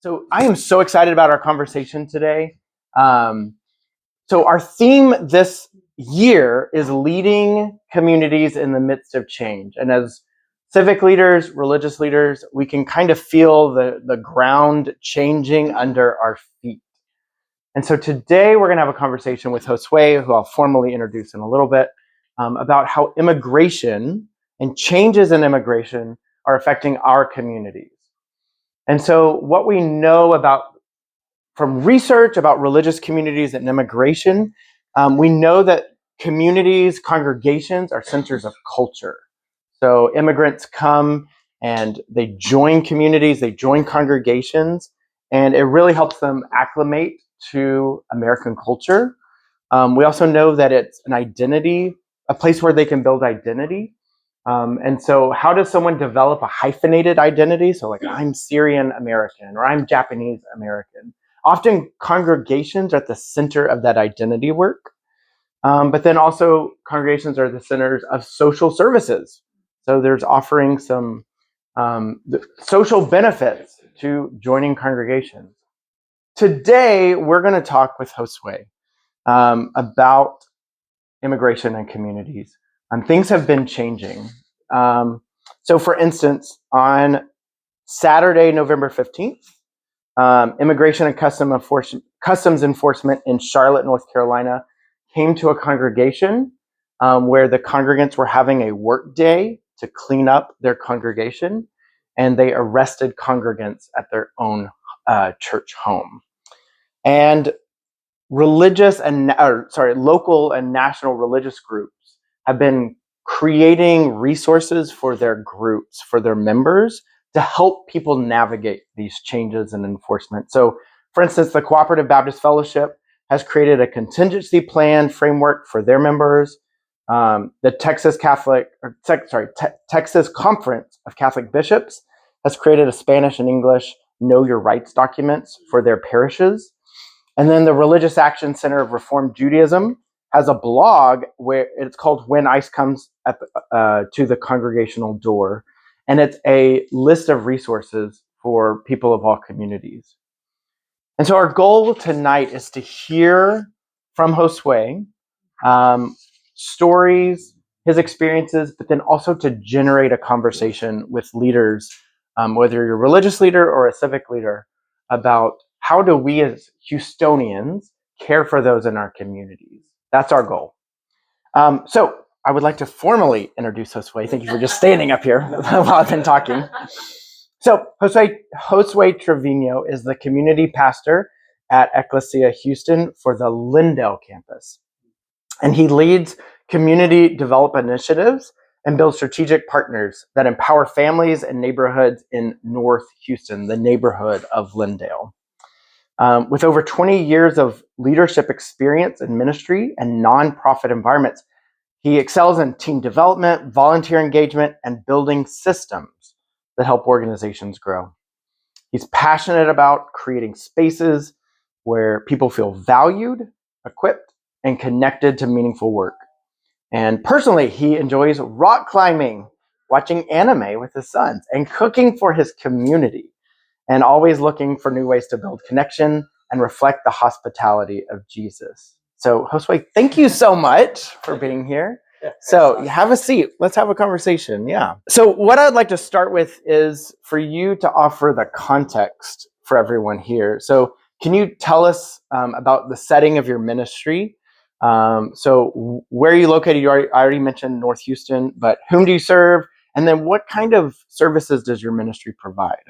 So I am so excited about our conversation today. So our theme this year is leading communities in the midst of change. And as civic leaders, religious leaders, we can kind of feel the ground changing under our feet. And so today we're going to have a conversation with Josue, who I'll formally introduce in a little bit, about how immigration and changes in immigration are affecting our communities. And so what we know about from research about religious communities and immigration, we know that communities, congregations are centers of culture. So immigrants come and they join communities, they join congregations, and it really helps them acclimate to American culture. We also know that it's an identity, a place where they can build identity. And so how does someone develop a hyphenated identity? So like I'm Syrian American or I'm Japanese American. Often congregations are at the center of that identity work. But then also congregations are the centers of social services. So there's offering some social benefits to joining congregations. Today, we're going to talk with Josue about immigration and communities. Things have been changing. So for instance, on Saturday, November 15th, Immigration and Customs Enforcement in Charlotte, North Carolina, came to a congregation where the congregants were having a work day to clean up their congregation, and they arrested congregants at their own church home. And local and national religious groups have been creating resources for their groups, for their members, to help people navigate these changes in enforcement. So, for instance, the Cooperative Baptist Fellowship has created a contingency plan framework for their members. The Texas Conference of Catholic Bishops has created a Spanish and English Know Your Rights documents for their parishes. And then the Religious Action Center of Reformed Judaism has a blog where it's called When ICE Comes to the Congregational Door. And it's a list of resources for people of all communities. And so our goal tonight is to hear from Josue stories, his experiences, but then also to generate a conversation with leaders, whether you're a religious leader or a civic leader, about how do we as Houstonians care for those in our communities. That's our goal. So I would like to formally introduce Josue. Thank you for just standing up here while I've been talking. So Josue Trevino is the community pastor at Ecclesia Houston for the Lindale campus. And he leads community development initiatives and builds strategic partners that empower families and neighborhoods in North Houston, the neighborhood of Lindale. With over 20 years of leadership experience in ministry and nonprofit environments, he excels in team development, volunteer engagement, and building systems that help organizations grow. He's passionate about creating spaces where people feel valued, equipped, and connected to meaningful work. And personally, he enjoys rock climbing, watching anime with his sons, and cooking for his community, and always looking for new ways to build connection and reflect the hospitality of Jesus. So, Josue, thank you so much for being here. So, have a seat. Let's have a conversation. Yeah. So, what I'd like to start with is for you to offer the context for everyone here. So, can you tell us about the setting of your ministry? So, where are you located? I already mentioned North Houston, but whom do you serve? And then, what kind of services does your ministry provide?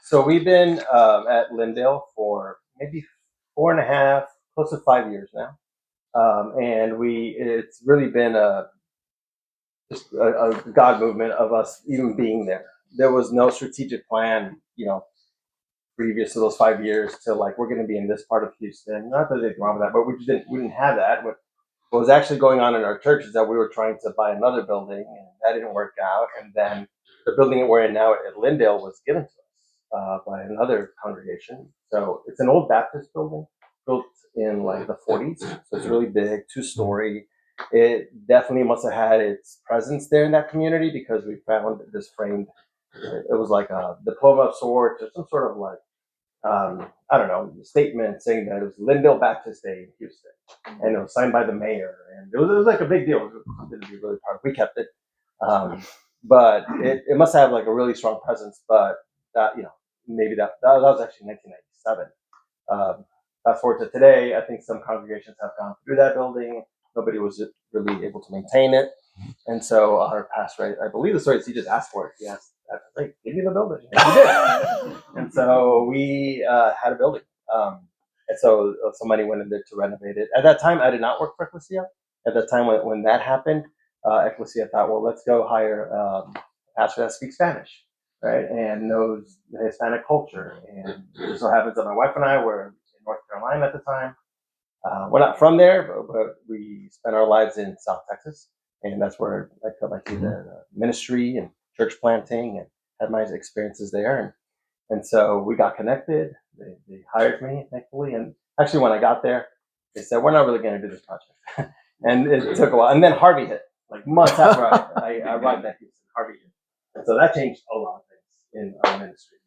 So we've been at Lindale for maybe 4.5, close to 5 years now, and it's really been a God movement of us even being there. There was no strategic plan, previous to those 5 years to like we're going to be in this part of Houston. Not that there's anything wrong with that, but we didn't have that. What was actually going on in our church is that we were trying to buy another building, and that didn't work out. And then the building that we're in now at Lindale was given to us by another congregation. So it's an old Baptist building built in like the 40s. So it's really big, 2-story. It definitely must have had its presence there in that community because we found this framed It was like a diploma of sorts or some sort of like, I don't know, statement saying that it was Lindale Baptist Day in Houston, and it was signed by the mayor, and it was like a big deal. It was something to be really proud of. We kept it, but it must have like a really strong presence. But that maybe that was actually 1997. Fast forward to today, I think some congregations have gone through that building. Nobody was really able to maintain it, and so our pastor, I believe the story is he just asked for it. He asked, "Hey, give me the building," and he did. And so we had a building, and so some money went in there to renovate it. At that time, I did not work for Ecclesia. At that time, when that happened, Ecclesia thought, well, let's go hire a pastor that speaks Spanish, right, and knows the Hispanic culture. And it just so happens that my wife and I were in North Carolina at the time. We're not from there, but we spent our lives in South Texas, and that's where I felt like the ministry and church planting and had my experiences there. And so we got connected. They hired me, thankfully. And actually, when I got there, they said, we're not really going to do this project. And it took a while. And then Harvey hit, like months after I arrived at Houston, Harvey hit. And so that changed a lot of things in our ministry.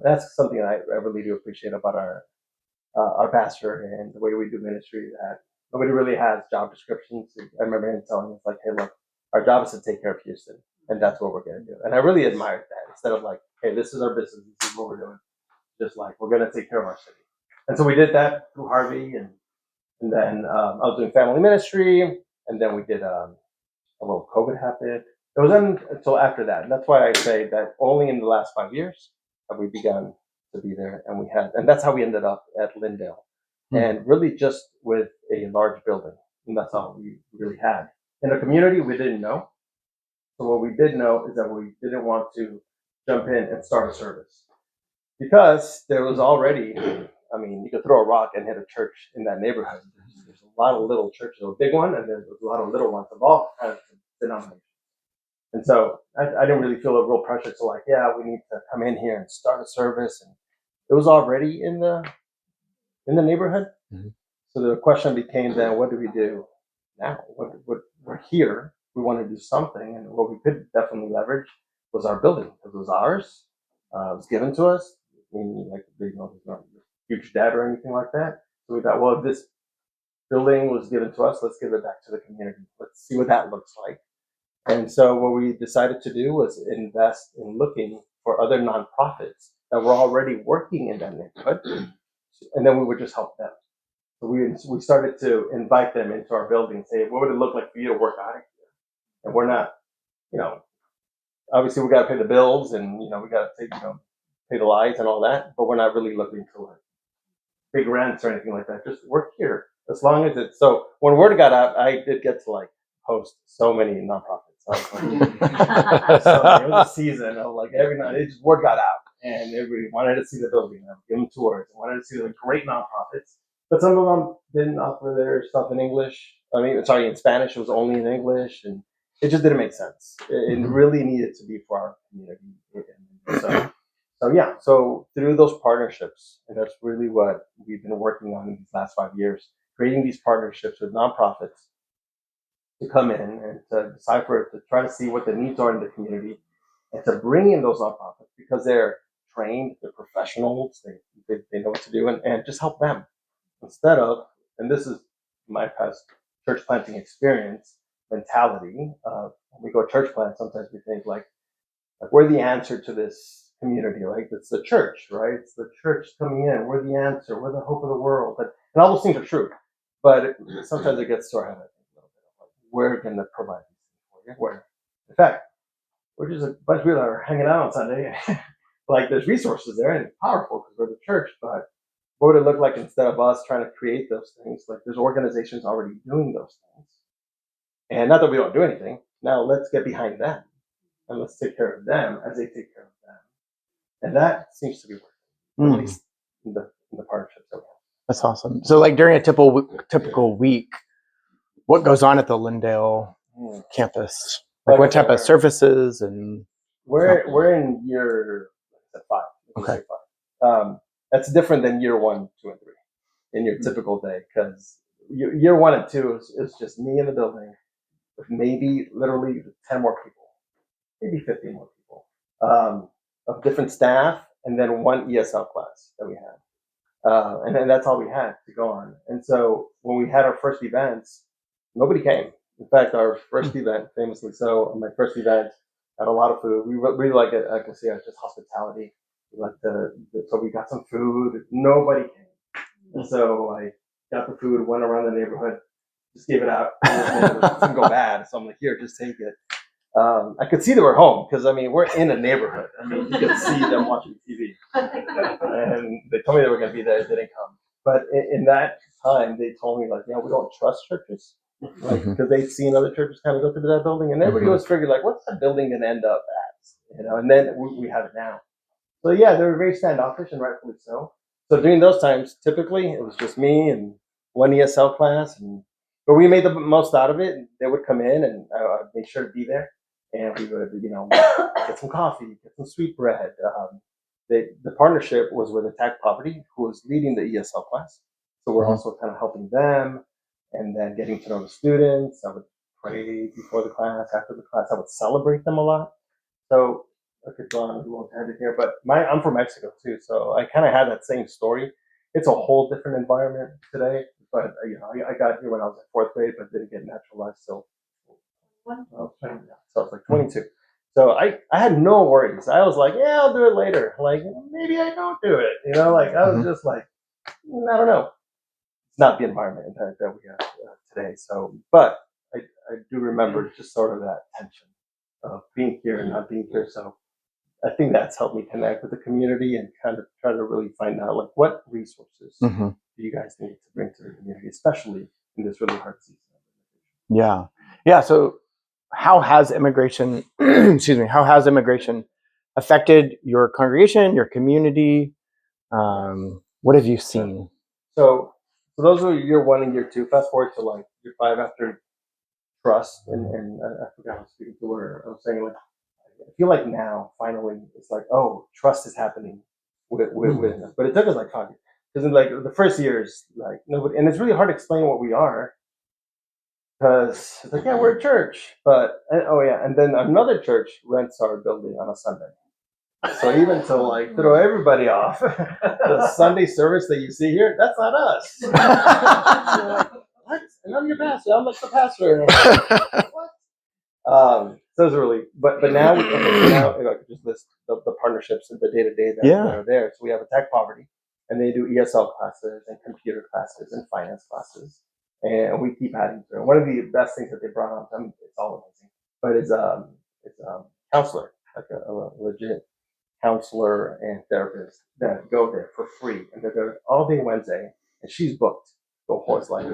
That's something I really do appreciate about our pastor and the way we do ministry, that nobody really has job descriptions. I remember him telling us, like, hey, look, our job is to take care of Houston, and that's what we're going to do. And I really admired that. Instead of like, hey, this is our business, this is what we're doing, just like, we're going to take care of our city. And so we did that through Harvey, and then I was doing family ministry, and then we did a little COVID happened. It wasn't until after that, and that's why I say that only in the last 5 years have we begun to be there, and that's how we ended up at Lindale, and really just with a large building, and that's all we really had. In the community, we didn't know. So what we did know is that we didn't want to jump in and start a service, because there was already, I mean, you could throw a rock and hit a church in that neighborhood. There's a lot of little churches, a big one, and there's a lot of little ones of all kinds of denominations. And so I didn't really feel a real pressure to like, yeah, we need to come in here and start a service. And it was already in the neighborhood. Mm-hmm. So the question became then, what do we do now? What we're here, we want to do something, and what we could definitely leverage was our building, because it was ours. It was given to us. I mean, like, there's not a huge debt or anything like that. So we thought, well, if this building was given to us, let's give it back to the community. Let's see what that looks like. And so what we decided to do was invest in looking for other nonprofits that were already working in that neighborhood, and then we would just help them. So we started to invite them into our building and say, what would it look like for you to work out of here? And we're not, obviously we got to pay the bills, and we got to pay the lights and all that, but we're not really looking for like big rents or anything like that. Just work here, as long as it's. So when word got out, I did get to like host so many nonprofits. So it was a season of like every night, word got out, and everybody wanted to see the building, and give them tours, and wanted to see the great nonprofits. But some of them didn't offer their stuff in English. In Spanish. It was only in English, and it just didn't make sense. It really needed to be for our community. So through those partnerships, and that's really what we've been working on in these last 5 years, creating these partnerships with nonprofits to come in and to decipher, to try to see what the needs are in the community, and to bring in those nonprofits because they're trained, they're professionals, they know what to do, and just help them. Instead of, and this is my past church planting experience mentality, when we go church plant, sometimes we think like we're the answer to this community, right? It's the church, right? It's the church coming in. We're the answer. We're the hope of the world. And all those things are true, but sometimes it gets to our head. We're going to provide these things for you. Where, in fact, we're just a bunch of people that are hanging out on Sunday. Like, there's resources there, and it's powerful because we're the church. But what would it look like instead of us trying to create those things? Like, there's organizations already doing those things. And not that we don't do anything. Now let's get behind them, and let's take care of them as they take care of them. And that seems to be working, at least in the partnerships that we have. That's awesome. So, like, during a typical week, what goes on at the Lindale campus? Like, what type of services and? We're in year 5. Okay. 5. That's different than year 1, 2, and 3 in your typical day, because year 1 and 2 is just me in the building with maybe literally 10 more people, maybe 15 more people. of different staff, and then one ESL class that we had. And then that's all we had to go on. And so when we had our first events, nobody came. In fact, our first event, famously so, my first event had a lot of food. We really like it. I can see it, just hospitality. We like so we got some food. Nobody came. And so I got the food, went around the neighborhood, just gave it out. It didn't go bad. So I'm like, here, just take it. I could see they were home because, I mean, we're in a neighborhood. I mean, you could see them watching TV. And they told me they were going to be there. They didn't come. But in that time, they told me, like, yeah, we don't trust churches. Like, because they'd seen other churches kind of go through that building. And everybody was figuring, like, what's that building going to end up at? You know, and then we have it now. So, yeah, they were very standoffish, and rightfully so. So during those times, typically, it was just me and one ESL class. But we made the most out of it. And they would come in, and I'd make sure to be there. And we would, get some coffee, get some sweet bread. The partnership was with Attack Poverty, who was leading the ESL class. So we're also kind of helping them, and then getting to know the students. I would pray before the class, after the class. I would celebrate them a lot. So I could go on a little tangent here, but I'm from Mexico too, so I kind of had that same story. It's a whole different environment today, but I got here when I was in fourth grade, but didn't get naturalized till so I was like 22. So I had no worries. I was like, yeah, I'll do it later. Like, maybe I don't do it. Like, I was just like, I don't know. It's not the environment that we have today. So, but I do remember just sort of that tension of being here and not being here. So I think that's helped me connect with the community and kind of try to really find out, like, what resources do you guys need to bring to the community, especially in this really hard season. Yeah. So how has immigration affected your congregation, your community? What have you seen? So those are year 1 and year 2. Fast forward to like year 5 after trust, and I forgot I was speaking to where I was saying, like, I feel like now finally it's like, oh, trust is happening with us. But it took us like 5 years, because in like the first years, like, nobody, and it's really hard to explain what we are, because it's like, yeah, we're a church, but and then another church rents our building on a Sunday. So even to like throw everybody off, the Sunday service that you see here, that's not us. So like, what? And I'm your pastor. I'm like the pastor. Like, what? So it's really, but now I could just list the partnerships and the day-to-day that are there. So we have Attack Poverty, and they do ESL classes and computer classes and finance classes, and we keep adding to it. One of the best things that they brought on, I mean, it's all amazing, but it's counselor, like a legit counselor and therapist that go there for free, and they're there all day Wednesday, and she's booked the whole, it's like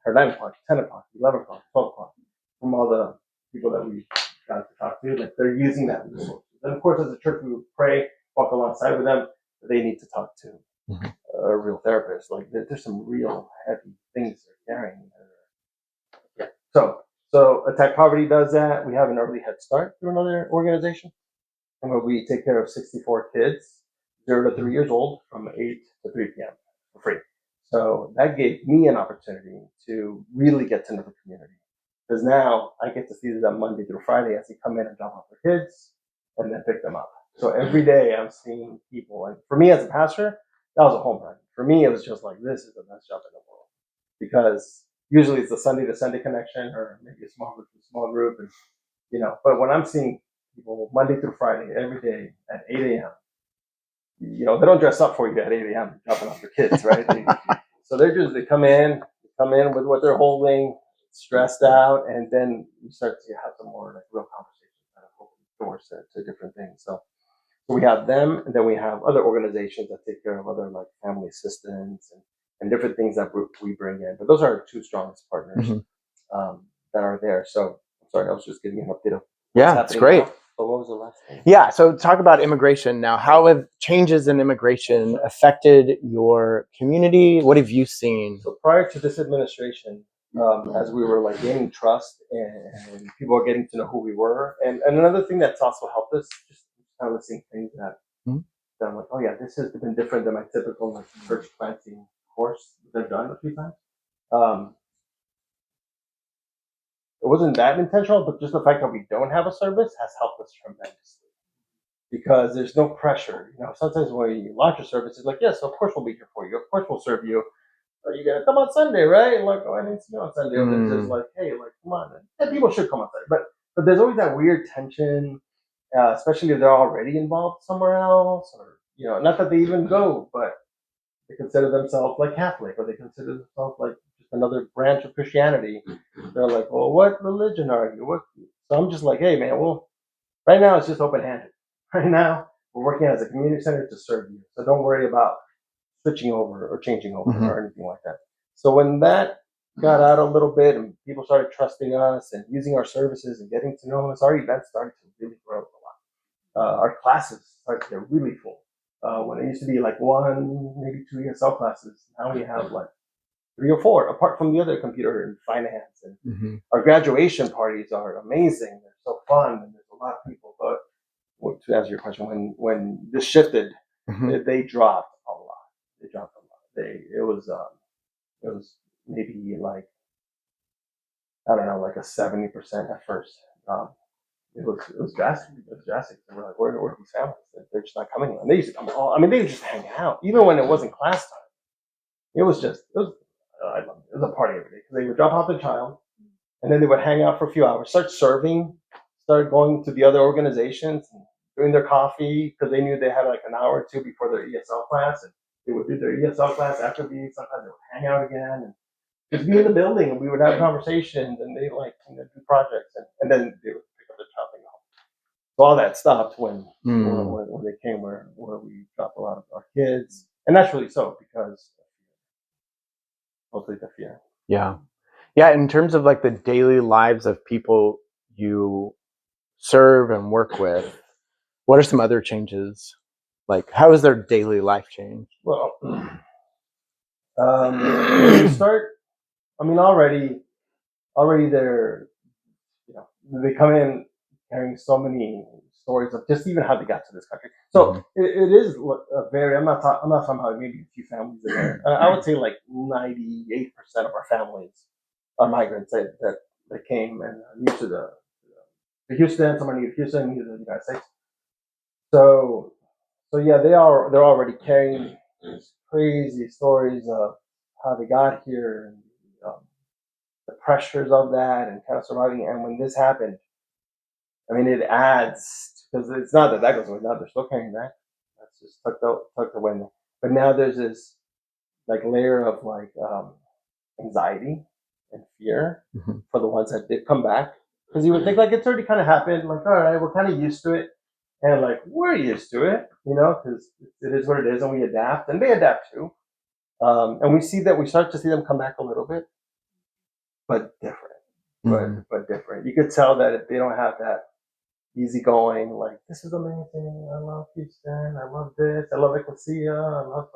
her 9 o'clock, 10 o'clock, 11 o'clock, 12 o'clock, from all the people that we got to talk to. Like, they're using that resource. And of course, as a church, we would pray, walk alongside with them, but they need to talk to a real therapist. Like, there's some real heavy things they're carrying. Yeah. So Attack Poverty does that. We have an early Head Start through another organization, where we take care of 64 kids, 0 to 3 years old, from 8 to 3 p.m. for free. So that gave me an opportunity to really get to know the community, because now I get to see them Monday through Friday as they come in and drop off their kids and then pick them up. So every day I'm seeing people, and for me as a pastor, that was a home run. For me, it was just like, this is the best job in the world, because usually it's a Sunday to Sunday connection, or maybe a small group to small group, and but when I'm seeing people Monday through Friday, every day at 8 a.m. They don't dress up for you at 8 a.m. dropping off their kids, right? So they come in with what they're holding, stressed out, and then you start to have some more like real conversations that open doors to different things. So we have them, and then we have other organizations that take care of other, like, family assistance and different things that we bring in. But those are our 2 strongest partners that are there. So I'm sorry, I was just giving an update of what's happening. It's great. Now. But what was the last thing? Yeah, so talk about immigration now. How have changes in immigration affected your community? What have you seen? So prior to this administration, as we were like gaining trust and people are getting to know who we were, and another thing that's also helped us, just kind of listening things that I'm like, oh yeah, this has been different than my typical like church planting course that I've done a few times. It wasn't that intentional, but just the fact that we don't have a service has helped us tremendously. because there's no pressure. Sometimes when you launch a service, it's like, yes, of course we'll be here for you. Of course we'll serve you. Are you gonna come on Sunday, right? And like, oh, I didn't see you on Sunday. Or they're just like, hey, like, come on. And people should come on Sunday, but there's always that weird tension, especially if they're already involved somewhere else, or not that they even go, but they consider themselves like Catholic, or they consider themselves like just another branch of Christianity. They're like, well, what religion are you? What? So I'm just like, hey, man, well, right now it's just open-handed. Right now we're working as a community center to serve you, so don't worry about switching over or changing over or anything like that. So when that got out a little bit and people started trusting us and using our services and getting to know us, our events started to really grow a lot. Our classes started to get really full. When it used to be like 1, maybe 2 ESL classes, now we have like 3 or 4, apart from the other computer and finance. And our graduation parties are amazing. They're so fun, and there's a lot of people. But to answer your question, when this shifted, they dropped a lot. They dropped a lot. It was maybe like, I don't know, like a 70% at first. It was drastic. It was drastic. They were like, where are these families? They're just not coming. And they used to come all. I mean, they would just hang out, even when it wasn't class time. It was I loved it. It was a party every day, because they would drop off the child, and then they would hang out for a few hours, start serving, start going to the other organizations, and doing their coffee, because they knew they had like an hour or two before their ESL class, and they would do their ESL class after sometimes they would hang out again and just be in the building, and we would have conversations, and they do projects, and then they would pick up the child and go home. So all that stopped when they came where we dropped a lot of our kids, and naturally so, because mostly the fear. Yeah. In terms of like the daily lives of people you serve and work with, what are some other changes? Like, how has their daily life changed? Well, you start. I mean, already they're, they come in carrying so many stories of just even how they got to this country. So it is a very. I'm not talking about maybe a few families in there. I would say like 98% of our families are migrants that came and new to the Houston. Some are new to Houston, new to the United States. So yeah, they're already carrying these crazy stories of how they got here, and the pressures of that, and kind of surviving. And when this happened, I mean, it adds, because it's not that goes away. Now they're still carrying that. That's just tucked away. But now there's this like layer of like anxiety and fear for the ones that did come back, because you would think like it's already kind of happened. Like, all right, we're kind of used to it, and like we're used to it, because it is what it is, and we adapt, and they adapt too. And we start to see them come back a little bit, but different, but different. You could tell that they don't have that easygoing, like, this is amazing, I love Houston, I love this, I love Ecclesia, I love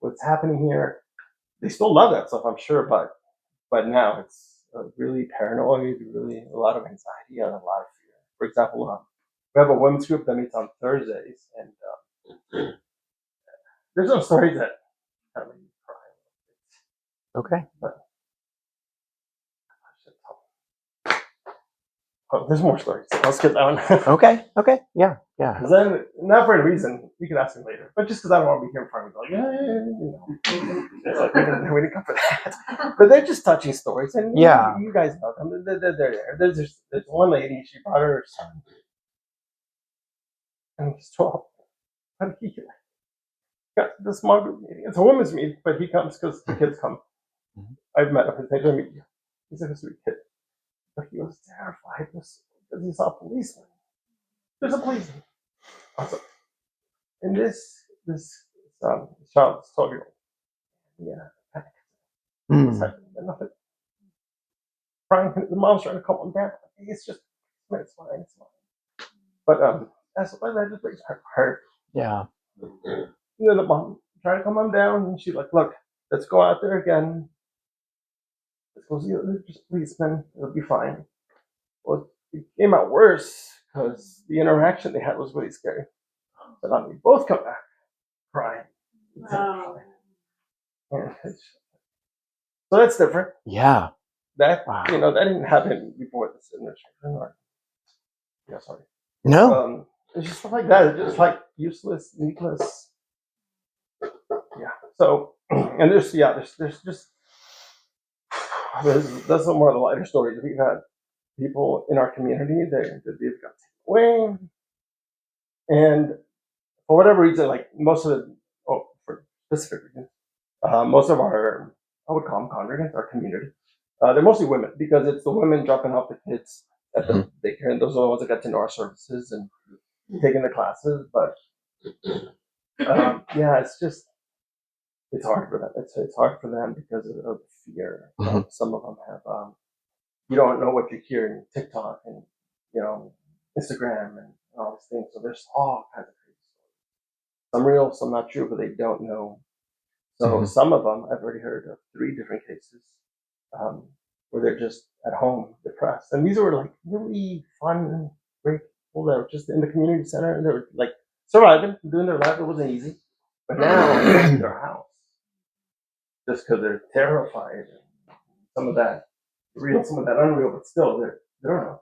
what's happening here. They still love that stuff, I'm sure, but now it's really paranoid, really a lot of anxiety and a lot of fear. For example, we have a women's group that meets on Thursdays, and there's no stories that kind of make me cry. Okay. But there's more stories. I'll skip that one. Okay. Yeah. Because then, not for any reason, you can ask me later, but just because I don't want to be here in front of you, like, like, we didn't come for that. But they're just touching stories, and you guys know them. They're there. There's one lady, she brought her son, and he's 12. And he got the small group meeting. It's a women's meeting, but he comes because the kids come. I've met him. His name's Emilio. He's a sweet kid. But he was terrified because he saw a policeman. There's a policeman. Awesome. And this child is 12-year-old. Yeah. Nothing. Crying. The mom's trying to calm him down. It's just, it's fine. But that just breaks my heart. Yeah. The mom trying to calm him down, and she's like, look, let's go out there again. Let's go see the policeman. It'll be fine. Well, it came out worse because the interaction they had was really scary. But we both come back crying. Wow. So that's different. Yeah. That that didn't happen before this administration. Sorry. No. it's just stuff like that. It's just like useless, needless. Yeah. So, and there's just that's some more of the lighter stories. We've had people in our community that they've got taken away, and for whatever reason, like most of the, for specific reasons, most of our, I would call them congregants, our community, they're mostly women because it's the women dropping off the kids at the daycare, and those are the ones that got to know our services and taking the classes. But yeah, it's hard for them. It's hard for them because of fear. Some of them have, you don't know what you're hearing, TikTok and, Instagram and all these things. So there's all kinds of crazy stories. Some real, some not true, but they don't know. So some of them, I've already heard of 3 different cases where they're just at home depressed. And these were like really fun, great people that were just in the community center and they were like surviving, doing their life. It wasn't easy. But now they're in their house just because they're terrified. Some of that real, some of that unreal, but still they don't know.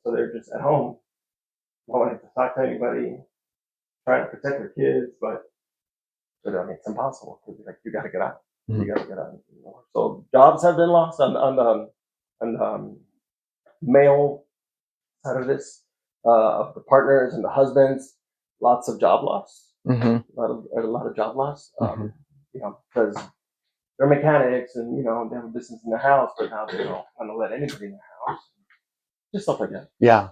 So they're just at home, not wanting to talk to anybody, trying to protect their kids, but I mean, it's impossible because like you got to get out. You got to get out. So jobs have been lost on the male side of this, of the partners and the husbands. Lots of job loss. A lot of job loss. Because they're mechanics and they have a business in their house, but now they don't want to let anybody in their house. Just stuff like that. Yeah.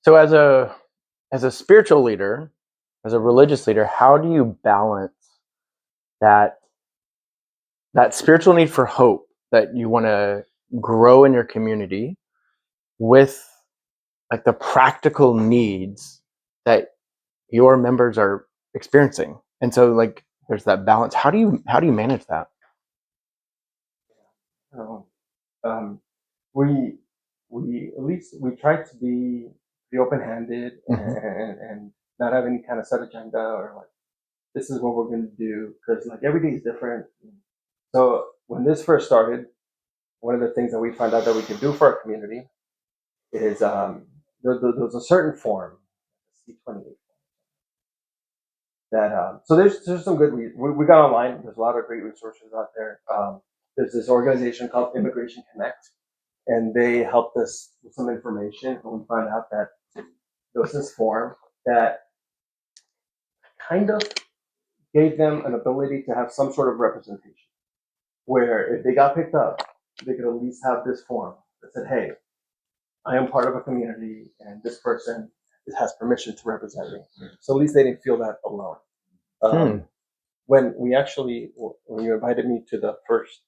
So as a spiritual leader, as a religious leader, how do you balance that spiritual need for hope that you want to grow in your community with like the practical needs that your members are experiencing? And so like there's that balance. How do you manage that? We at least we try to be open-handed and not have any kind of set agenda or like this is what we're going to do because like every day is different. So when this first started, one of the things that we found out that we could do for our community is there's a certain form, C28, that so there's some good we got online. There's a lot of great resources out there. There's this organization called Immigration Connect, and they helped us with some information, and we found out that there was this form that kind of gave them an ability to have some sort of representation, where if they got picked up, they could at least have this form that said, "Hey, I am part of a community, and this person has permission to represent me." So at least they didn't feel that alone. When you invited me to the first,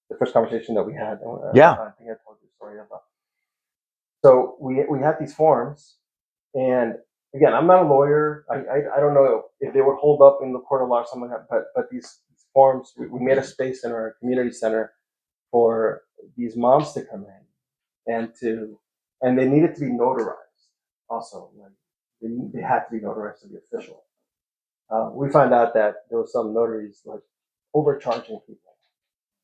the first conversation that we had, I think I told you the story about. So we had these forms, and again, I'm not a lawyer. I don't know if they would hold up in the court of law or something like that, but these forms, we made a space in our community center for these moms to come in and they needed to be notarized also. Like they had to be notarized to be official. We found out that there were some notaries like overcharging people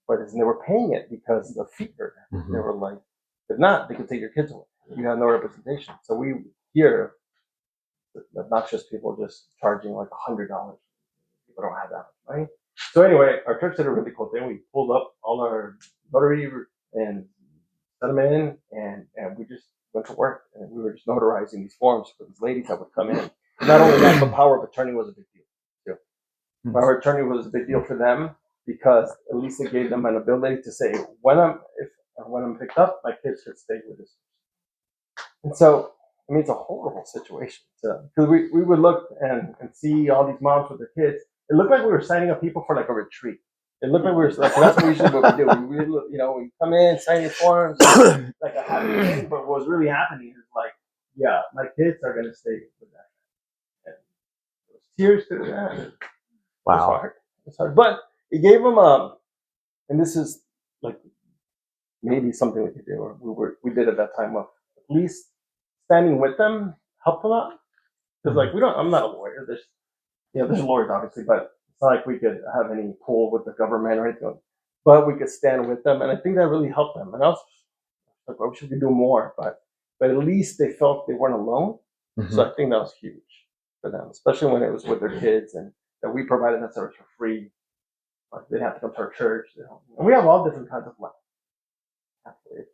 for this, and they were paying it because of the fear. They were like, if not, they could take your kids away. You have no representation. So we hear the obnoxious people just charging like $100. People don't have that much money. So anyway, our church did a really cool thing. We pulled up all our notary and set them in, and we just went to work, and we were just notarizing these forms for these ladies that would come in. Not only that, but power of attorney was a big deal too. Power of attorney was a big deal for them because at least it gave them an ability to say, when I'm picked up, my kids should stay with us. And so, I mean, it's a horrible situation because we would look and see all these moms with their kids. It looked like we were signing up people for like a retreat. It looked like we were like, that's what we should what we do. We come in, sign these forms, like a happy thing. But what was really happening is like, yeah, my kids are gonna stay with that. And there was tears to that. Wow. It's hard. But it gave them and this is like maybe something we could do, or we did at that time of at least standing with them helped a lot. Because like I'm not a lawyer. There's lawyers obviously, but it's not like we could have any pull with the government or anything. But we could stand with them, and I think that really helped them. And I was like, well, we should do more. But but at least they felt they weren't alone. So I think that was huge for them, especially when it was with their kids and that we provided that service for free. Like they didn't have to come to our church. And we have all different kinds of like Catholics,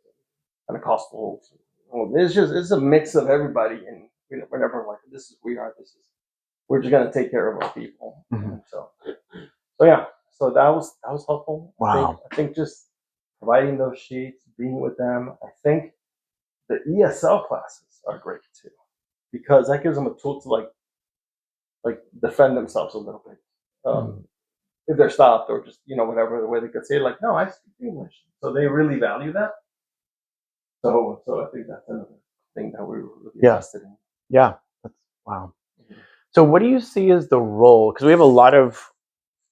Pentecostals. It's a mix of everybody, and we're never like this is we are. We're just gonna take care of our people. So yeah. So that was helpful. Wow. I think just providing those sheets, being with them. I think the ESL classes are great too, because that gives them a tool to like defend themselves a little bit. If they're stopped or just whatever the way they could say like, no, I speak English, so they really value that. So I think that's another thing that we were really invested in. Yeah. Wow. So what do you see as the role? Because we have a lot of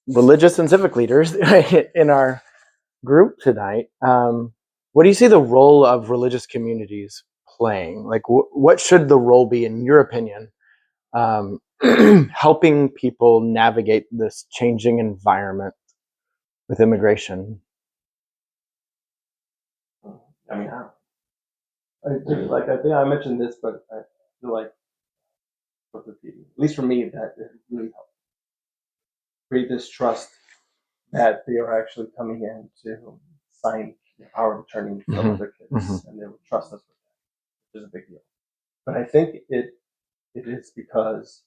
religious and civic leaders in our group tonight. What do you see the role of religious communities playing? Like, what should the role be, in your opinion, helping people navigate this changing environment with immigration? I mean, I think I mentioned this, but I feel like, at least for me, that it really helped create this trust that they are actually coming in to sign the power of attorney from their kids, and they would trust us with that, which is a big deal. But I think it is because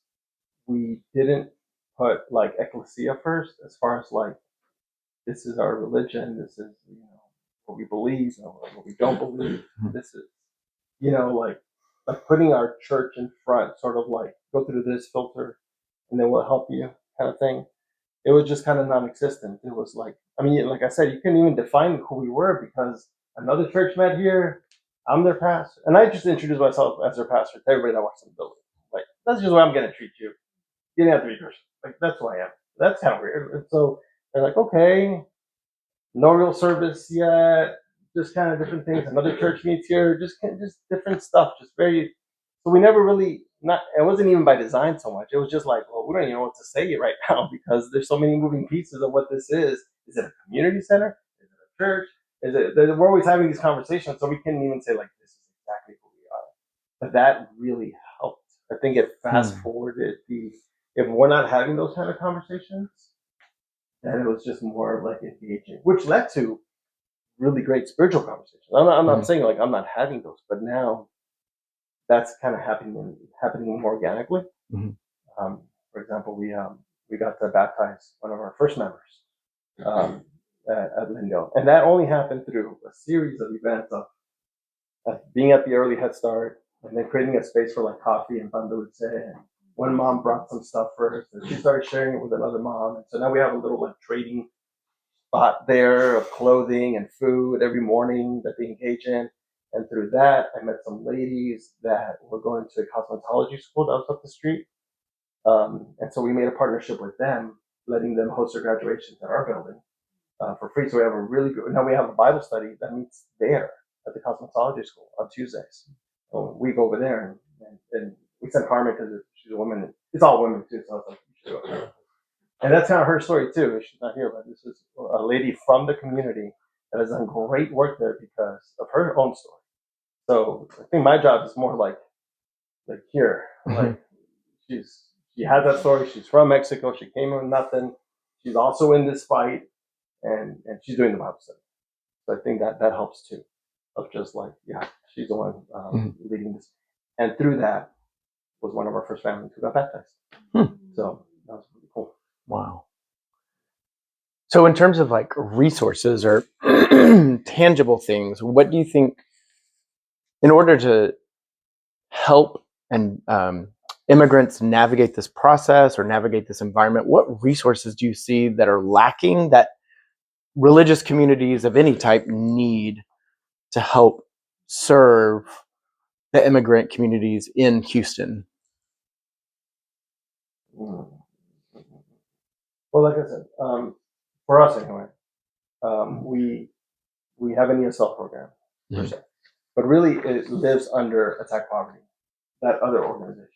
we didn't put like Ecclesia first, as far as like this is our religion, this is what we believe, and what we don't believe. This is like putting our church in front, sort of like go through this filter, and then we'll help you kind of thing. It was just kind of non-existent. It was like, I mean, like I said, you couldn't even define who we were because another church met here. I'm their pastor, and I just introduced myself as their pastor to everybody that walks in the building. Like, that's just the way I'm going to treat you. You didn't have to be Christian. Like, that's who I am. That's kind of weird. And so they're like, okay, no real service yet. Just kind of different things. Another church meets here. Just different stuff. Just very. So we never really not. It wasn't even by design so much. It was just like, well, we don't even know what to say right now because there's so many moving pieces of what this is. Is it a community center? Is it a church? Is it? We're always having these conversations, so we couldn't even say like this is exactly who we are. But that really helped. I think it fast forwarded if we're not having those kind of conversations, then it was just more like engaging, which led to really great spiritual conversations. I'm not saying like I'm not having those, but now that's kind of happening more organically. For example, we got to baptize one of our first members at Lindo, and that only happened through a series of events of being at the early Head Start, and then creating a space for like coffee and pan dulce. And one mom brought some stuff first, and she started sharing it with another mom, and so now we have a little like trading spot there of clothing and food every morning that they engage in. And through that, I met some ladies that were going to a cosmetology school that was up the street. And so we made a partnership with them, letting them host their graduations at our building for free. So we have a really good, now we have a Bible study that meets there at the cosmetology school on Tuesdays. So we go over there and we sent Carmen because she's a woman. It's all women too, so I was like, you should go. And that's kind of her story too. She's not here, but this is a lady from the community that has done great work there because of her own story. So I think my job is more like here, like she has that story. She's from Mexico. She came in with nothing. She's also in this fight, and she's doing the Bible study. So I think that helps too, of just like she's the one leading this, and through that was one of our first families who got baptized. So that was really cool. Wow. So in terms of like resources or tangible things, what do you think, in order to help and immigrants navigate this process or navigate this environment, what resources do you see that are lacking that religious communities of any type need to help serve the immigrant communities in Houston? Well, like I said, for us anyway, we have an ESL program per se, but really it lives under Attack Poverty, that other organization.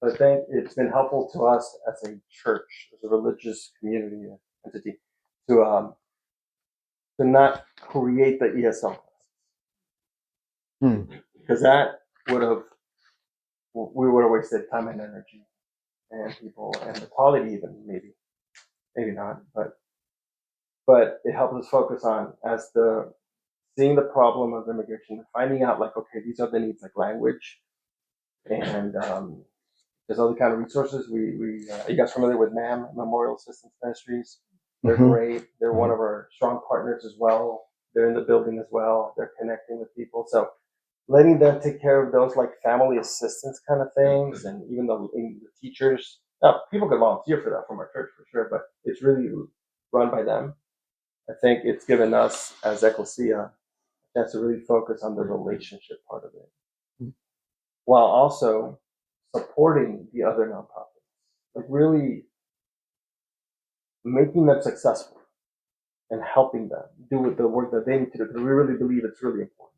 So I think it's been helpful to us as a church, as a religious community entity, to not create the ESL. because that we would have wasted time and energy and people and the quality even maybe not, but it helps us focus on seeing the problem of immigration, finding out like, okay, these are the needs like language and there's other kind of resources. Are you guys familiar with MAM, Memorial Assistance Ministries? They're great. They're one of our strong partners as well. They're in the building as well. They're connecting with people. So letting them take care of those like family assistance kind of things, and even the teachers. Now, people can volunteer for that from our church for sure, but it's really run by them. I think it's given us as Ecclesia a chance to really focus on the relationship part of it, while also supporting the other nonprofits, like really making them successful and helping them do the work that they need to do, because we really believe it's really important.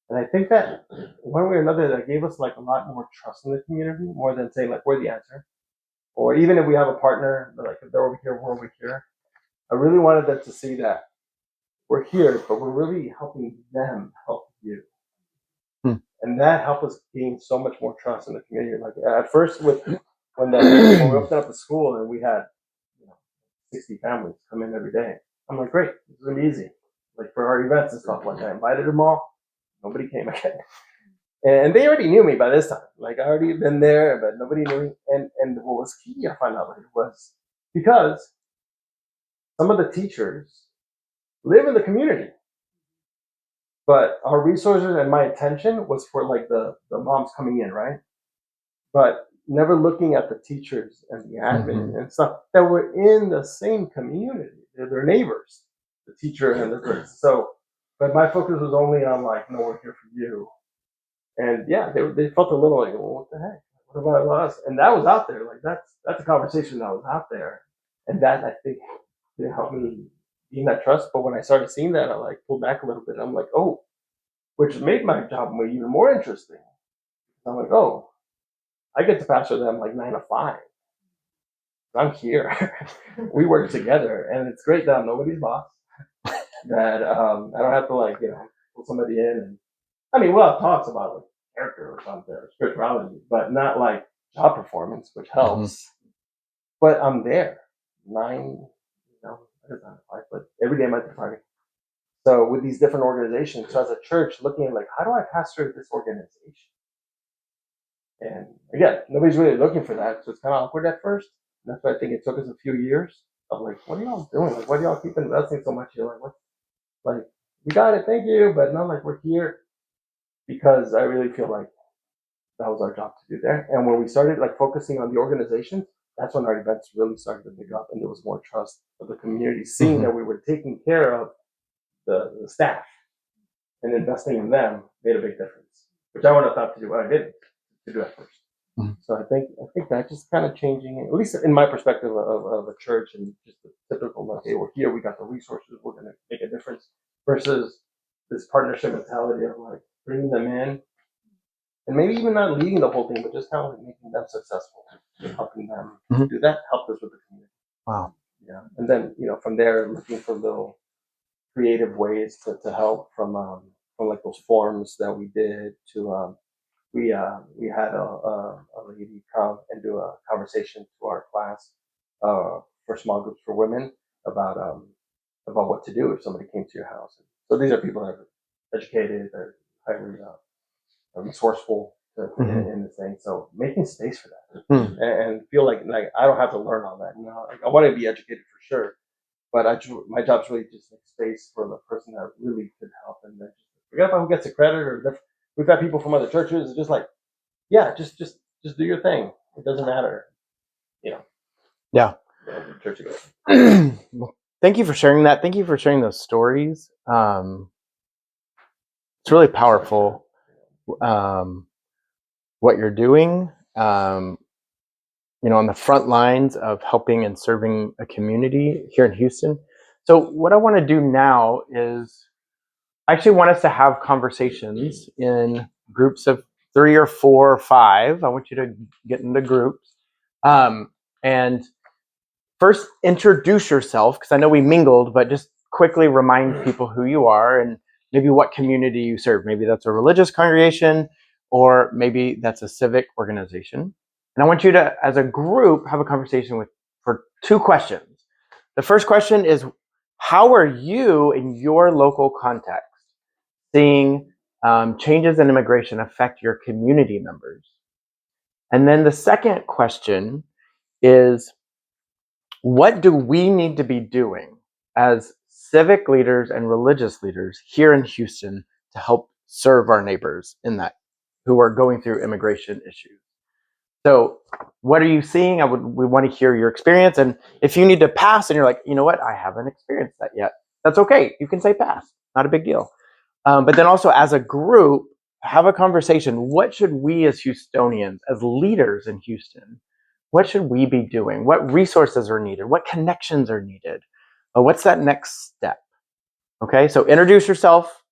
And I think that one way or another, that gave us like a lot more trust in the community, more than saying like, we're the answer. Or even if we have a partner, like if they're over here, we're over here. I really wanted them to see that we're here, but we're really helping them help you. And that helped us gain so much more trust in the community. Like at first when we opened up the school and we had 60 families come in every day, I'm like, great, this is gonna be easy. Like for our events and stuff like that, I invited them all. Nobody came again. And they already knew me by this time. Like I already been there, but nobody knew me. And what was key, I found out later, was because some of the teachers live in the community. But our resources and my attention was for like the moms coming in, right? But never looking at the teachers and the admin and stuff that were in the same community. They're their neighbors, the teacher and the person. So, but my focus was only on like, no, we're here for you. And yeah, they felt a little like, well, what the heck? What about us? And that was out there. Like that's a conversation that was out there. And that I think helped me gain that trust. But when I started seeing that, I like pulled back a little bit. I'm like, oh, which made my job even more interesting. I'm like, oh, I get to pastor them like 9 to 5. I'm here. We work together, and it's great that I'm nobody's boss. That I don't have to like pull somebody in. And I mean, we'll have talks about like character or something or spirituality, but not like job performance, which helps. But I'm there 9, I guess 9 to 5, but every day Monday to Friday. So with these different organizations, so as a church, looking at like, how do I pastor this organization? And again, nobody's really looking for that, so it's kind of awkward at first. And that's why I think it took us a few years of like, what are y'all doing? Like, why do y'all keep investing so much? You're like, what? Like, we got it, thank you, but not like we're here, because I really feel like that was our job to do there. And when we started like focusing on the organization, that's when our events really started to pick up, and there was more trust of the community, seeing that we were taking care of the staff and investing in them made a big difference, which I would have thought to do what I did to do at first. So I think that just kind of changing, at least in my perspective of a church, and just the typical like, hey, we're here, we got the resources, we're going to make a difference, versus this partnership mentality of like bringing them in and maybe even not leading the whole thing, but just kind of like making them successful, helping them do that, helped us with the community. Wow. Yeah. And then, from there, looking for little creative ways to help, from like those forums that we did to we had a lady come and do a conversation to our class for small groups for women about what to do if somebody came to your house. So these are people that are educated, they're highly resourceful in this thing. So making space for that and feel like I don't have to learn all that. Like, I want to be educated for sure, but my job's really just make space for the person that really could help. And then forget about who gets the credit, or we've got people from other churches. It's just like, yeah, just do your thing. It doesn't matter, Yeah. Church again. Well, thank you for sharing that. Thank you for sharing those stories. It's really powerful what you're doing. On the front lines of helping and serving a community here in Houston. So what I want to do now is I actually want us to have conversations in groups of 3 or 4 or 5. I want you to get into groups. And first introduce yourself, because I know we mingled, but just quickly remind people who you are. And maybe what community you serve. Maybe that's a religious congregation, or maybe that's a civic organization. And I want you to, as a group, have a conversation for 2 questions. The first question is, how are you in your local context seeing changes in immigration affect your community members? And then the second question is, what do we need to be doing as civic leaders and religious leaders here in Houston to help serve our neighbors in that, who are going through immigration issues? So what are you seeing? We want to hear your experience. And if you need to pass and you're like, you know what, I haven't experienced that yet, that's okay. You can say pass, not a big deal. But then also as a group, have a conversation. What should we as Houstonians, as leaders in Houston, what should we be doing? What resources are needed? What connections are needed? What's that next step? Okay, so introduce yourself.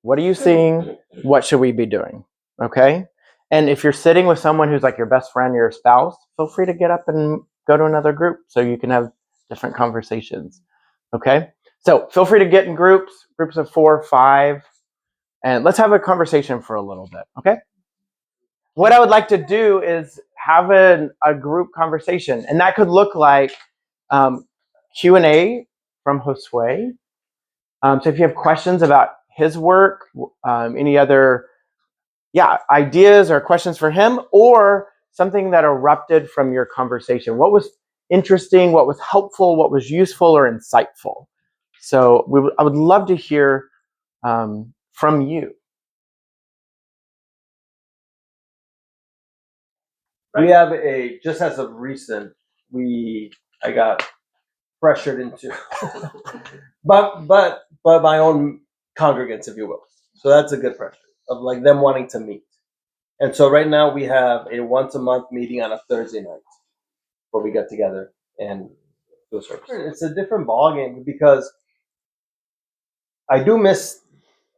What are you seeing? What should we be doing? Okay, and if you're sitting with someone who's like your best friend, your spouse, feel free to get up and go to another group so you can have different conversations. Okay, so feel free to get in groups of 4 or 5, and let's have a conversation for a little bit. Okay. What I would like to do is have a group conversation, and that could look like Q&A from Josue. So if you have questions about his work, any other ideas or questions for him, or something that erupted from your conversation. What was interesting, what was helpful, what was useful or insightful? So I would love to hear from you. We have just as of recent, I got pressured into, but my own congregants, if you will. So that's a good pressure of like them wanting to meet. And so right now we have a once a month meeting on a Thursday night where we get together and do a service. It's a different ballgame because I do miss,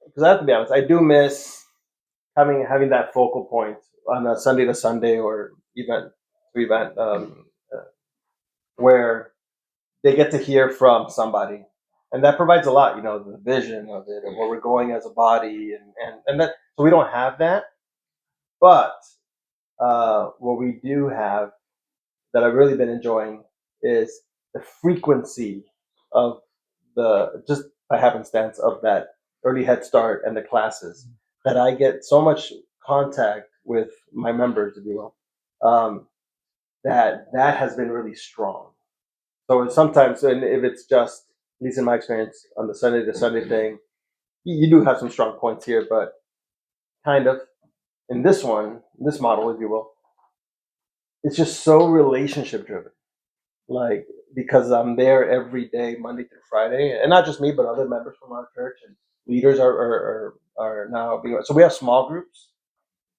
because I have to be honest, I do miss having that focal point on a Sunday to Sunday or event to event where they get to hear from somebody, and that provides a lot. The vision of it and where we're going as a body, and that. So we don't have that, but what we do have that I've really been enjoying is the frequency of just by happenstance of that early Head Start and the classes, that I get so much contact with my members, if you will, that has been really strong. So sometimes, and if it's just, at least in my experience, on the Sunday to Sunday thing, you do have some strong points here, but kind of in this model, if you will, it's just so relationship driven. Like, because I'm there every day, Monday through Friday, and not just me, but other members from our church and leaders are now being. So we have small groups.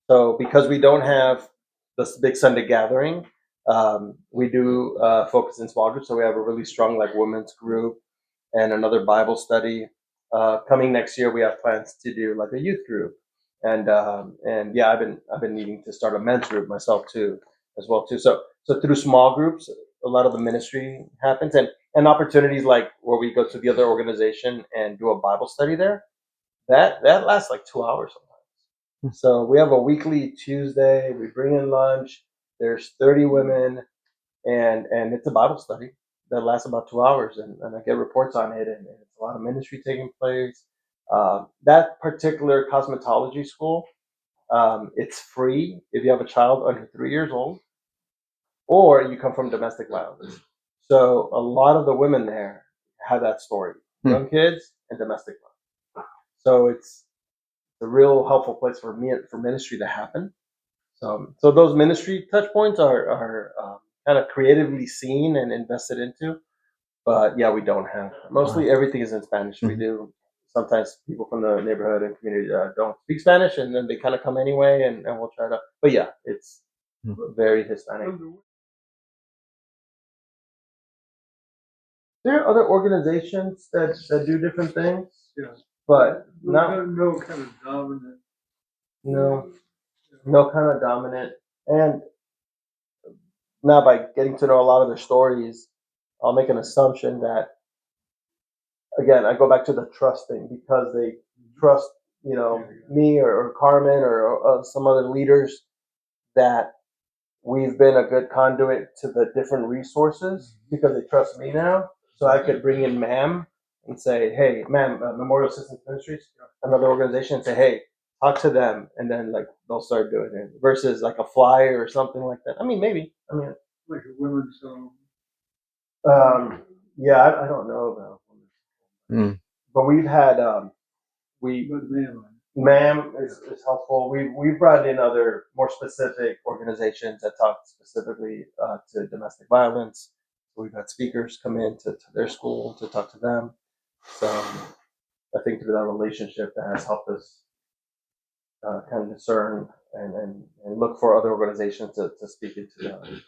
So because we don't have this big Sunday gathering, we do focus in small groups. So we have a really strong women's group and another Bible study. Coming next year, we have plans to do a youth group, and yeah, I've been needing to start a men's group myself too, as well too. So through small groups, a lot of the ministry happens, and opportunities like where we go to the other organization and do a Bible study there. That lasts 2 hours sometimes. So we have a weekly Tuesday. We bring in lunch. There's 30 women, and it's a Bible study that lasts about 2 hours, and I get reports on it, and it's a lot of ministry taking place. That particular cosmetology school, it's free if you have a child under 3 years old, or you come from domestic violence. So a lot of the women there have that story, young kids and domestic violence. So it's a real helpful place for ministry to happen. So those ministry touch points are kind of creatively seen and invested into. But yeah, we don't have. Mostly everything is in Spanish. We do. Sometimes people from the neighborhood and community don't speak Spanish, and then they kind of come anyway, and we'll try to. But yeah, it's very Hispanic. There are other organizations that do different things. Yeah. But no kind of dominant. No kind of dominant. And now by getting to know a lot of their stories, I'll make an assumption that, again, I go back to the trust thing, because they trust, me or Carmen or some other leaders that we've been a good conduit to the different resources because they trust me now. So I could bring in MAM and say, hey, MAM, Memorial Assistance Ministries, another organization, and say, hey, talk to them, and then like they'll start doing it versus like a flyer or something like that. I mean, maybe. I mean, like a women's yeah, I don't know about women's, but we've had but man, MAM is helpful. We've brought in other more specific organizations that talk specifically to domestic violence. We've had speakers come in to their school to talk to them. So I think through that relationship that has helped us kind of discern and look for other organizations to speak into the situation.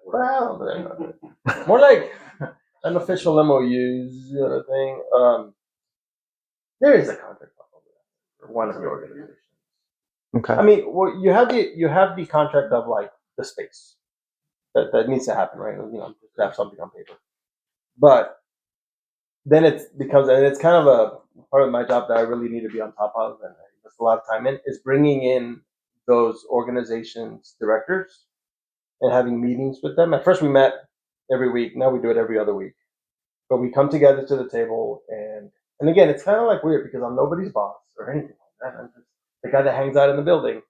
Well, more like unofficial MOUs, the other thing. There is a contract for one of the organizations. Okay. I mean, well, you have the contract of like the space that needs to happen, right? To have something on paper. But then it's kind of a part of my job that I really need to be on top of and I invest a lot of time in is bringing in those organizations directors and having meetings with them. At first we met every week. Now we do it every other week. But we come together to the table and again, it's kind of like weird because I'm nobody's boss or anything like that. I'm just the guy that hangs out in the building.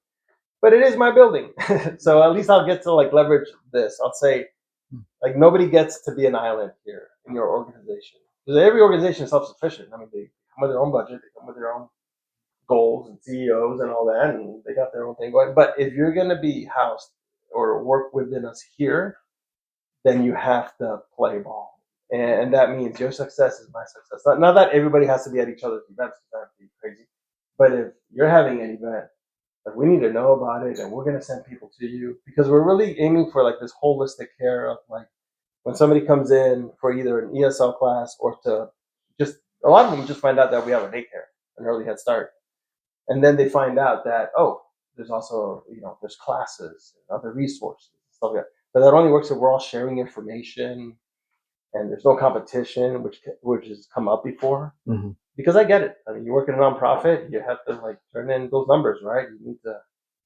But it is my building. So at least I'll get to like leverage this. I'll say like nobody gets to be an island here in your organization. Because every organization is self-sufficient. I mean, they come with their own budget, they come with their own goals and CEOs and all that, and they got their own thing going. But if you're going to be housed or work within us here, then you have to play ball. And that means your success is my success. Not that everybody has to be at each other's events, that would be crazy. But if you're having an event, like we need to know about it and we're going to send people to you because we're really aiming for like this holistic care of like when somebody comes in for either an ESL class or to just a lot of them just find out that we have a daycare, an early head start. And then they find out that, oh, there's also, there's classes and other resources and stuff like that. But that only works if we're all sharing information and there's no competition, which has come up before. Mm-hmm. Because I get it. I mean, you work in a nonprofit, you have to like turn in those numbers, right? You need to.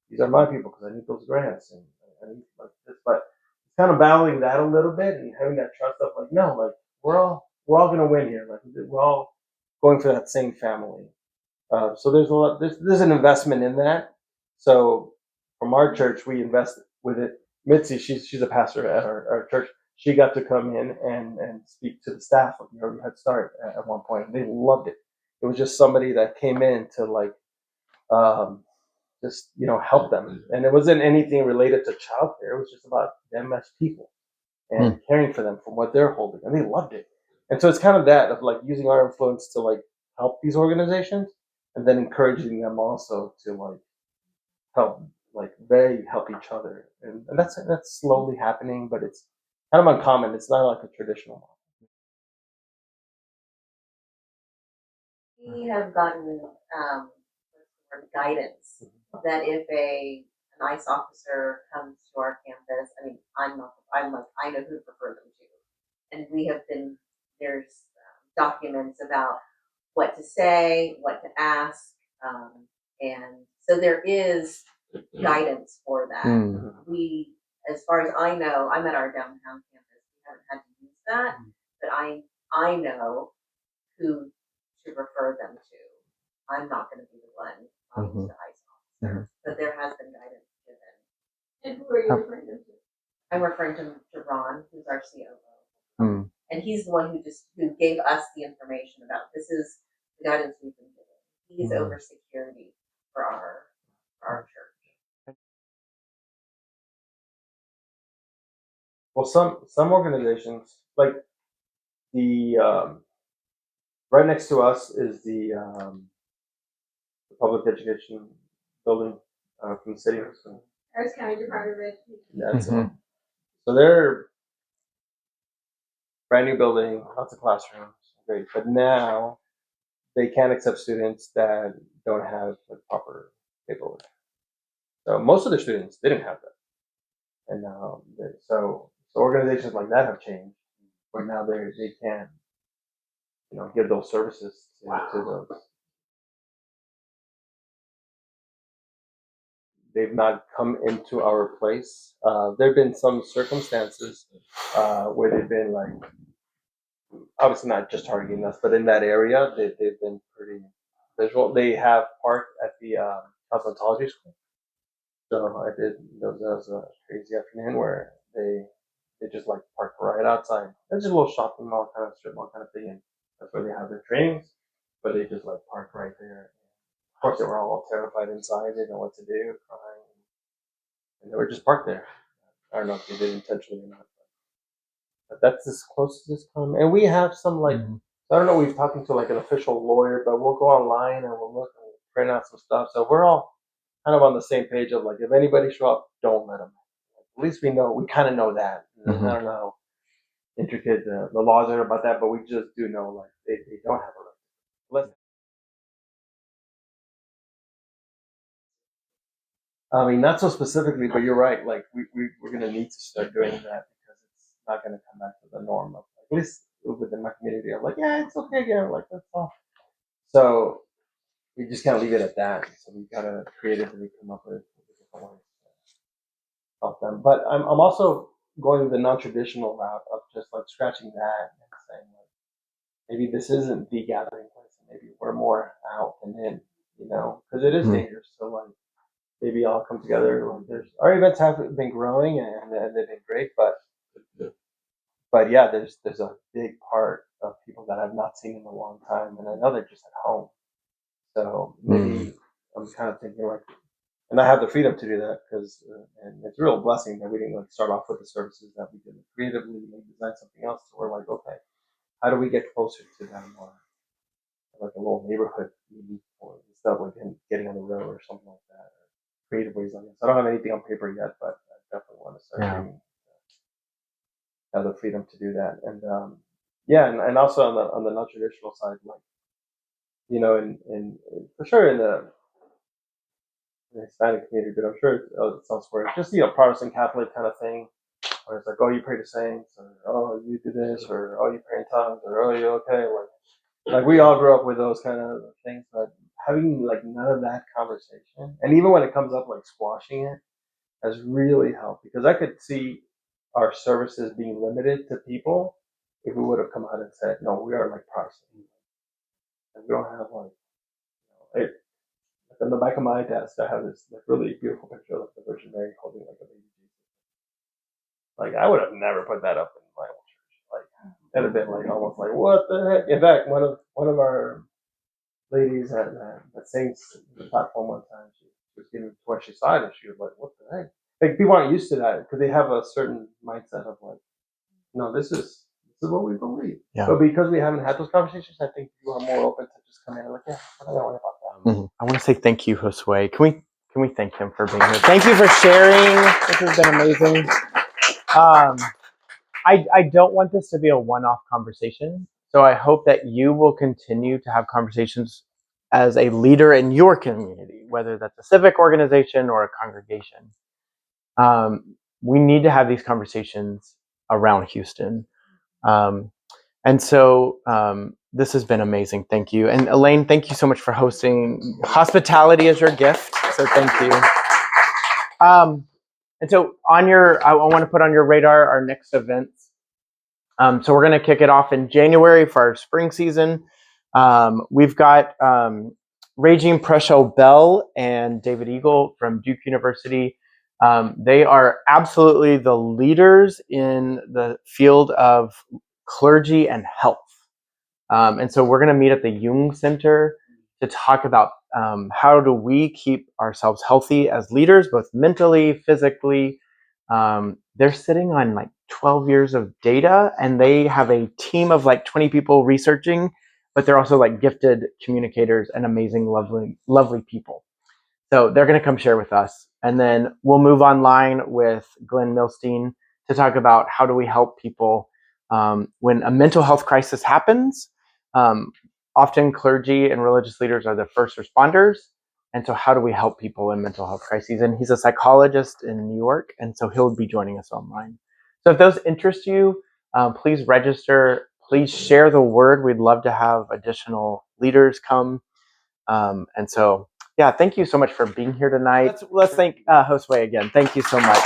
These are my people because I need those grants and I need like this. But it's kind of battling that a little bit and having that trust of like, no, like we're all gonna win here. Like we're all going for that same family. So there's a lot. There's an investment in that. So from our church, we invest with it. Mitzi, she's a pastor at our church. She got to come in and speak to the staff of the early head start at one point. They loved it. It was just somebody that came in to like just help them, and it wasn't anything related to childcare. It was just about them as people and caring for them from what they're holding, and they loved it. And so it's kind of that of like using our influence to like help these organizations, and then encouraging them also to like help, like they help each other, and that's slowly happening, but it's kind of uncommon. It's not like a traditional model. We have gotten guidance that if an ICE officer comes to our campus, I mean, I know who to refer them to, and there's documents about what to say, what to ask, and so there is guidance for that. We, as far as I know, I'm at our downtown campus. We haven't had to use that, but I know who to refer them to. I'm not going to be the one talking to ICE officers, but there has been guidance given. And who are you referring to? I'm referring to Ron, who's our COO. And he's the one who gave us the information about this is the guidance we've been given. He's over security for our church. Well, some organizations like the right next to us is the public education building from the city. Harris County Department of Education. That's so they're brand new building, lots of classrooms, great. But now they can't accept students that don't have like proper paperwork. So most of the students didn't have that, and so organizations like that have changed, where now they can give those services to those. They've not come into our place. There have been some circumstances where they've been like, obviously not just targeting us, but in that area, they've been pretty visual. They have parked at the cosmetology school. So there was a crazy afternoon where they just like parked right outside. It's just a little shopping mall kind of strip mall kind of thing, and that's where they have their trainings. But they just like parked right there. Of course, they were all terrified inside. They didn't know what to do, crying, and they were just parked there. I don't know if they did intentionally or not, but that's as close as it's come. And we have some like I don't know. We've talking to like an official lawyer, but we'll go online and we'll look and print out some stuff. So we're all kind of on the same page of like, if anybody show up, don't let them. At least we know, we kind of know that. Mhm. I don't know how intricate the laws are about that, but we just do know like they don't have a right. I mean, not so specifically, but you're right. Like we're gonna need to start doing that because it's not gonna come back to the norm of like, at least within my community. I'm like, yeah, it's okay again. Like that's all. So we just can't leave it at that. So we gotta creatively come up with different ways to help them. But I'm also going the non-traditional route of just like scratching that and saying like, maybe this isn't the gathering place. Maybe we're more out and in, because it is dangerous. So like maybe all come together. Like our events have been growing and they've been great, but yeah, there's a big part of people that I've not seen in a long time, and I know they're just at home. So maybe I'm kind of thinking like, and I have the freedom to do that because, and it's a real blessing that we didn't like start off with the services that we did creatively, maybe design something else. So we're like, okay, how do we get closer to them, or like a little neighborhood meeting or stuff like getting on the road or something like that, or creative ways like this. I don't have anything on paper yet, but I definitely want to start have the freedom to do that. And and also on the non traditional side, like in for sure in the Hispanic community, but I'm sure it's elsewhere. Just Protestant Catholic kind of thing, where it's like, oh, you pray to saints, or oh, you do this, or oh, you pray in tongues, or oh, you okay, like we all grew up with those kind of things, but having like none of that conversation, and even when it comes up, like squashing it, has really helped because I could see our services being limited to people if we would have come out and said, no, we are like Protestant, and we don't have like in the back of my desk, I have this like really beautiful picture of the Virgin Mary holding like a baby Jesus. Like I would have never put that up in my own church. Like it'd have been like almost like what the heck. In fact, one of our ladies that sings the platform one time, she was giving where she saw it, and she was like, "What the heck?" Like people aren't used to that because they have a certain mindset of like, "No, this is what we believe." Yeah. But because we haven't had those conversations, I think people are more open to just come in and like, "Yeah, I don't worry about that." I want to say thank you, Josue. Can we thank him for being here? Thank you for sharing. This has been amazing. I don't want this to be a one-off conversation, so I hope that you will continue to have conversations as a leader in your community, whether that's a civic organization or a congregation. We need to have these conversations around Houston. And so this has been amazing. Thank you. And Elaine, thank you so much for hosting. Hospitality is your gift, so thank you. And so I want to put on your radar our next events. So we're going to kick it off in January for our spring season. We've got Regine Presho Bell and David Eagle from Duke University. They are absolutely the leaders in the field of clergy and health. And so we're going to meet at the Jung Center to talk about how do we keep ourselves healthy as leaders, both mentally, physically. They're sitting on like 12 years of data, and they have a team of like 20 people researching, but they're also like gifted communicators and amazing, lovely people. So they're going to come share with us. And then we'll move online with Glenn Milstein to talk about how do we help people when a mental health crisis happens. Often clergy and religious leaders are the first responders. And so how do we help people in mental health crises? And he's a psychologist in New York, and so he'll be joining us online. So if those interest you, please register. please share the word. We'd love to have additional leaders come. And so, yeah, thank you so much for being here tonight. Let's thank Josue again. Thank you so much.